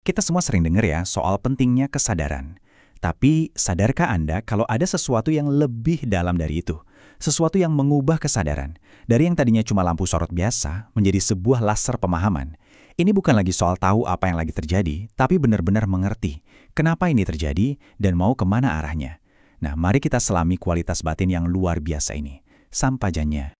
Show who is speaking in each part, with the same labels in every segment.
Speaker 1: Kita semua sering dengar ya soal pentingnya kesadaran. Tapi sadarkah Anda kalau ada sesuatu yang lebih dalam dari itu? Sesuatu yang mengubah kesadaran. Dari yang tadinya cuma lampu sorot biasa menjadi sebuah laser pemahaman. Ini bukan lagi soal tahu apa yang lagi terjadi, tapi benar-benar mengerti kenapa ini terjadi dan mau kemana arahnya. Nah, mari kita selami kualitas batin yang luar biasa ini. Sampajanya.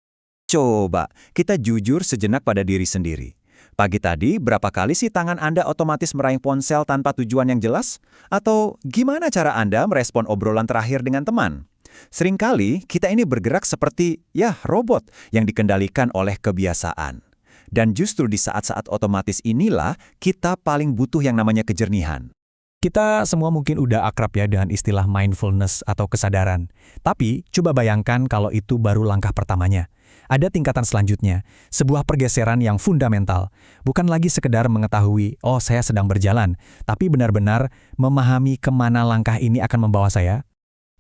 Speaker 2: Coba, kita jujur sejenak pada diri sendiri. Pagi tadi, berapa kali sih tangan Anda otomatis meraih ponsel tanpa tujuan yang jelas? Atau gimana cara Anda merespon obrolan terakhir dengan teman? Seringkali, kita ini bergerak seperti, robot yang dikendalikan oleh kebiasaan. Dan justru di saat-saat otomatis inilah, kita paling butuh yang namanya kejernihan.
Speaker 3: Kita semua mungkin udah akrab ya dengan istilah mindfulness atau kesadaran. Tapi, coba bayangkan kalau itu baru langkah pertamanya. Ada tingkatan selanjutnya, sebuah pergeseran yang fundamental. Bukan lagi sekedar mengetahui, oh saya sedang berjalan, tapi benar-benar memahami kemana langkah ini akan membawa saya.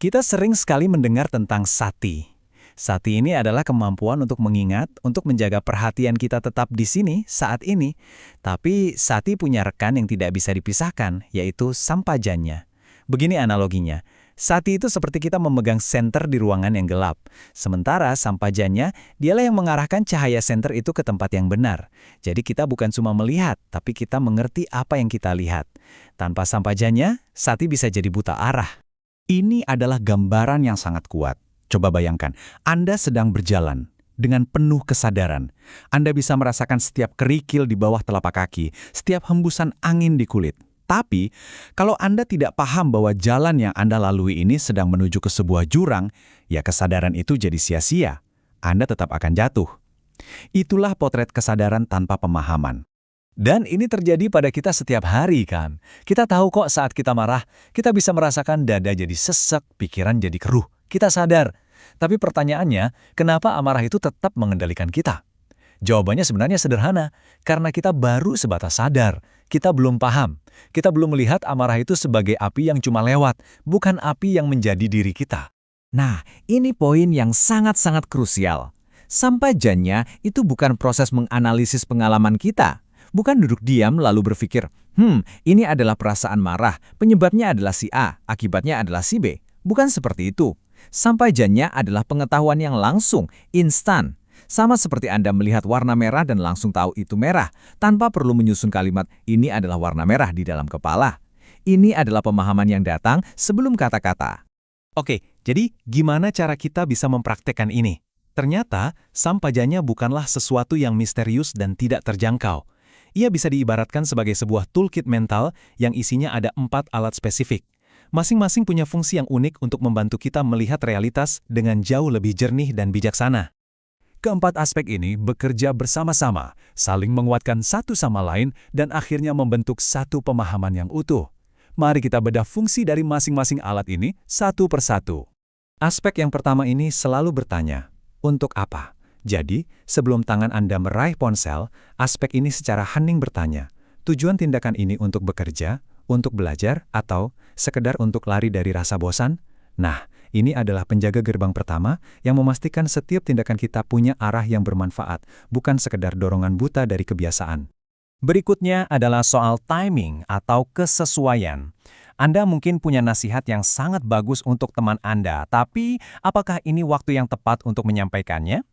Speaker 1: Kita sering sekali mendengar tentang sati. Sati ini adalah kemampuan untuk mengingat, untuk menjaga perhatian kita tetap di sini saat ini. Tapi sati punya rekan yang tidak bisa dipisahkan, yaitu sampajanya. Begini analoginya, sati itu seperti kita memegang senter di ruangan yang gelap. Sementara sampajanya, dialah yang mengarahkan cahaya senter itu ke tempat yang benar. Jadi kita bukan cuma melihat, tapi kita mengerti apa yang kita lihat. Tanpa sampajanya, sati bisa jadi buta arah.
Speaker 2: Ini adalah gambaran yang sangat kuat. Coba bayangkan, Anda sedang berjalan dengan penuh kesadaran. Anda bisa merasakan setiap kerikil di bawah telapak kaki, setiap hembusan angin di kulit. Tapi, kalau Anda tidak paham bahwa jalan yang Anda lalui ini sedang menuju ke sebuah jurang, ya kesadaran itu jadi sia-sia. Anda tetap akan jatuh. Itulah potret kesadaran tanpa pemahaman.
Speaker 3: Dan ini terjadi pada kita setiap hari kan. Kita tahu kok saat kita marah, kita bisa merasakan dada jadi sesek, pikiran jadi keruh. Kita sadar. Tapi pertanyaannya, kenapa amarah itu tetap mengendalikan kita? Jawabannya sebenarnya sederhana, karena kita baru sebatas sadar. Kita belum paham. Kita belum melihat amarah itu sebagai api yang cuma lewat, bukan api yang menjadi diri kita.
Speaker 2: Nah, ini poin yang sangat-sangat krusial. Sampajanya itu bukan proses menganalisis pengalaman kita. Bukan duduk diam lalu berpikir, ini adalah perasaan marah, penyebabnya adalah si A, akibatnya adalah si B. Bukan seperti itu. Sampajanya adalah pengetahuan yang langsung, instan. Sama seperti Anda melihat warna merah dan langsung tahu itu merah, tanpa perlu menyusun kalimat, ini adalah warna merah di dalam kepala. Ini adalah pemahaman yang datang sebelum kata-kata.
Speaker 3: Oke, jadi gimana cara kita bisa mempraktekkan ini? Ternyata, sampajanya bukanlah sesuatu yang misterius dan tidak terjangkau. Ia bisa diibaratkan sebagai sebuah toolkit mental yang isinya ada 4 alat spesifik. Masing-masing punya fungsi yang unik untuk membantu kita melihat realitas dengan jauh lebih jernih dan bijaksana. Keempat aspek ini bekerja bersama-sama, saling menguatkan satu sama lain, dan akhirnya membentuk satu pemahaman yang utuh. Mari kita bedah fungsi dari masing-masing alat ini satu persatu.
Speaker 2: Aspek yang pertama ini selalu bertanya, untuk apa? Jadi, sebelum tangan Anda meraih ponsel, aspek ini secara hening bertanya, tujuan tindakan ini untuk bekerja, untuk belajar, atau sekedar untuk lari dari rasa bosan? Nah, ini adalah penjaga gerbang pertama yang memastikan setiap tindakan kita punya arah yang bermanfaat, bukan sekedar dorongan buta dari kebiasaan.
Speaker 3: Berikutnya adalah soal timing atau kesesuaian. Anda mungkin punya nasihat yang sangat bagus untuk teman Anda, tapi apakah ini waktu yang tepat untuk menyampaikannya?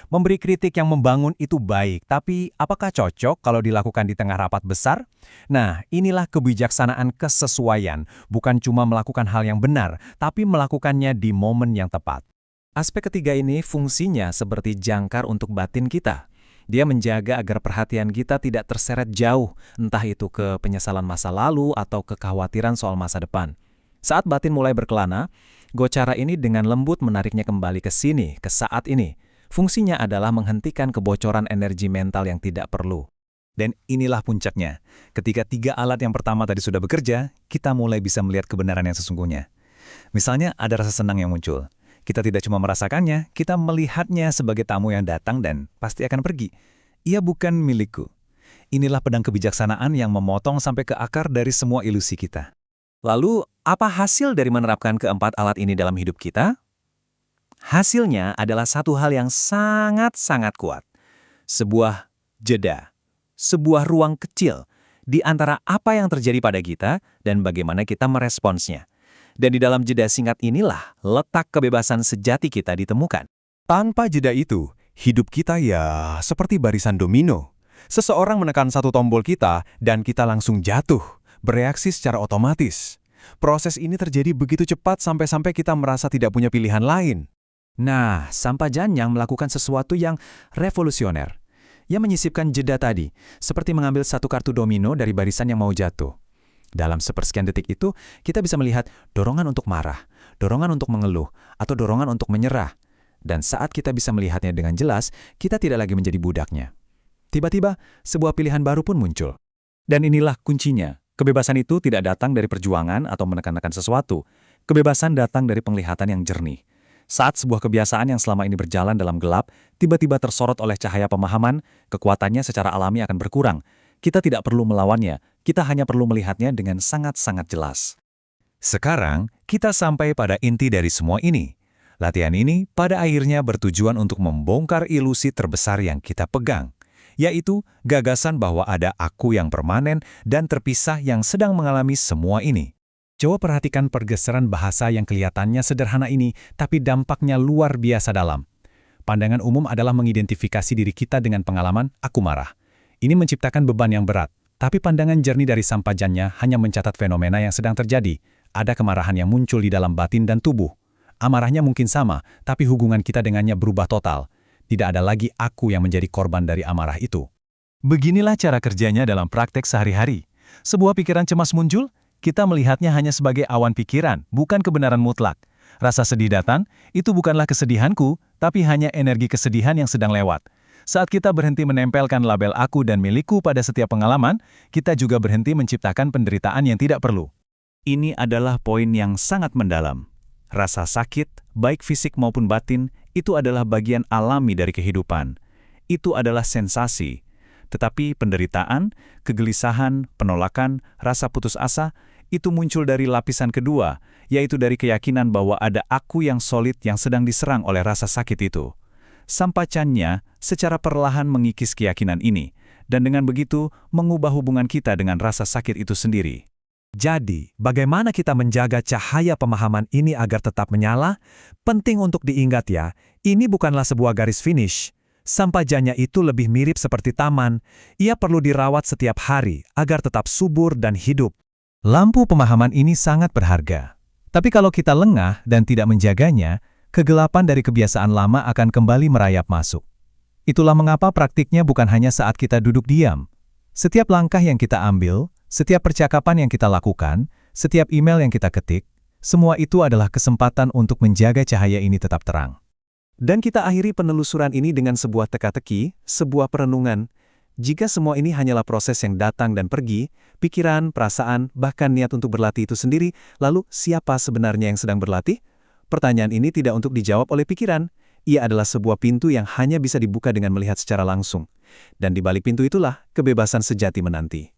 Speaker 3: Memberi kritik yang membangun itu baik, tapi apakah cocok kalau dilakukan di tengah rapat besar? Nah, inilah kebijaksanaan kesesuaian, bukan cuma melakukan hal yang benar, tapi melakukannya di momen yang tepat.
Speaker 1: Aspek ketiga ini fungsinya seperti jangkar untuk batin kita. Dia menjaga agar perhatian kita tidak terseret jauh, entah itu ke penyesalan masa lalu atau kekhawatiran soal masa depan. Saat batin mulai berkelana, gocara ini dengan lembut menariknya kembali ke sini, ke saat ini. Fungsinya adalah menghentikan kebocoran energi mental yang tidak perlu.
Speaker 3: Dan inilah puncaknya. Ketika 3 alat yang pertama tadi sudah bekerja, kita mulai bisa melihat kebenaran yang sesungguhnya. Misalnya ada rasa senang yang muncul. Kita tidak cuma merasakannya, kita melihatnya sebagai tamu yang datang dan pasti akan pergi. Ia bukan milikku. Inilah pedang kebijaksanaan yang memotong sampai ke akar dari semua ilusi kita.
Speaker 1: Lalu, apa hasil dari menerapkan keempat alat ini dalam hidup kita? Hasilnya adalah satu hal yang sangat-sangat kuat. Sebuah jeda. Sebuah ruang kecil
Speaker 3: di antara apa yang terjadi pada kita dan bagaimana kita meresponsnya. Dan di dalam jeda singkat inilah letak kebebasan sejati kita ditemukan.
Speaker 4: Tanpa jeda itu, hidup kita ya seperti barisan domino. Seseorang menekan satu tombol kita dan kita langsung jatuh, bereaksi secara otomatis. Proses ini terjadi begitu cepat sampai-sampai kita merasa tidak punya pilihan lain.
Speaker 1: Nah, Sampajanya melakukan sesuatu yang revolusioner. Ia menyisipkan jeda tadi, seperti mengambil satu kartu domino dari barisan yang mau jatuh. Dalam sepersekian detik itu, kita bisa melihat dorongan untuk marah, dorongan untuk mengeluh, atau dorongan untuk menyerah. Dan saat kita bisa melihatnya dengan jelas, kita tidak lagi menjadi budaknya. Tiba-tiba, sebuah pilihan baru pun muncul.
Speaker 3: Dan inilah kuncinya. Kebebasan itu tidak datang dari perjuangan atau menekan-nekan sesuatu. Kebebasan datang dari penglihatan yang jernih. Saat sebuah kebiasaan yang selama ini berjalan dalam gelap, tiba-tiba tersorot oleh cahaya pemahaman, kekuatannya secara alami akan berkurang. Kita tidak perlu melawannya, kita hanya perlu melihatnya dengan sangat-sangat jelas. Sekarang, kita sampai pada inti dari semua ini. Latihan ini pada akhirnya bertujuan untuk membongkar ilusi terbesar yang kita pegang, yaitu gagasan bahwa ada aku yang permanen dan terpisah yang sedang mengalami semua ini.
Speaker 1: Coba perhatikan pergeseran bahasa yang kelihatannya sederhana ini, tapi dampaknya luar biasa dalam. Pandangan umum adalah mengidentifikasi diri kita dengan pengalaman aku marah. Ini menciptakan beban yang berat, tapi pandangan jernih dari Sampajanya hanya mencatat fenomena yang sedang terjadi. Ada kemarahan yang muncul di dalam batin dan tubuh. Amarahnya mungkin sama, tapi hubungan kita dengannya berubah total. Tidak ada lagi aku yang menjadi korban dari amarah itu.
Speaker 3: Beginilah cara kerjanya dalam praktek sehari-hari. Sebuah pikiran cemas muncul, kita melihatnya hanya sebagai awan pikiran, bukan kebenaran mutlak. Rasa sedih datang, itu bukanlah kesedihanku, tapi hanya energi kesedihan yang sedang lewat. Saat kita berhenti menempelkan label aku dan milikku pada setiap pengalaman, kita juga berhenti menciptakan penderitaan yang tidak perlu. Ini adalah poin yang sangat mendalam. Rasa sakit, baik fisik maupun batin, itu adalah bagian alami dari kehidupan. Itu adalah sensasi. Tetapi penderitaan, kegelisahan, penolakan, rasa putus asa, itu muncul dari lapisan kedua, yaitu dari keyakinan bahwa ada aku yang solid yang sedang diserang oleh rasa sakit itu. Sampajanya secara perlahan mengikis keyakinan ini, dan dengan begitu mengubah hubungan kita dengan rasa sakit itu sendiri.
Speaker 1: Jadi, bagaimana kita menjaga cahaya pemahaman ini agar tetap menyala? Penting untuk diingat ya, ini bukanlah sebuah garis finish. Sampajanya itu lebih mirip seperti taman. Ia perlu dirawat setiap hari agar tetap subur dan hidup. Lampu pemahaman ini sangat berharga. Tapi kalau kita lengah dan tidak menjaganya, kegelapan dari kebiasaan lama akan kembali merayap masuk. Itulah mengapa praktiknya bukan hanya saat kita duduk diam. Setiap langkah yang kita ambil, setiap percakapan yang kita lakukan, setiap email yang kita ketik, semua itu adalah kesempatan untuk menjaga cahaya ini tetap terang. Dan kita akhiri penelusuran ini dengan sebuah teka-teki, sebuah perenungan. Jika semua ini hanyalah proses yang datang dan pergi, pikiran, perasaan, bahkan niat untuk berlatih itu sendiri, lalu siapa sebenarnya yang sedang berlatih? Pertanyaan ini tidak untuk dijawab oleh pikiran. Ia adalah sebuah pintu yang hanya bisa dibuka dengan melihat secara langsung. Dan di balik pintu itulah kebebasan sejati menanti.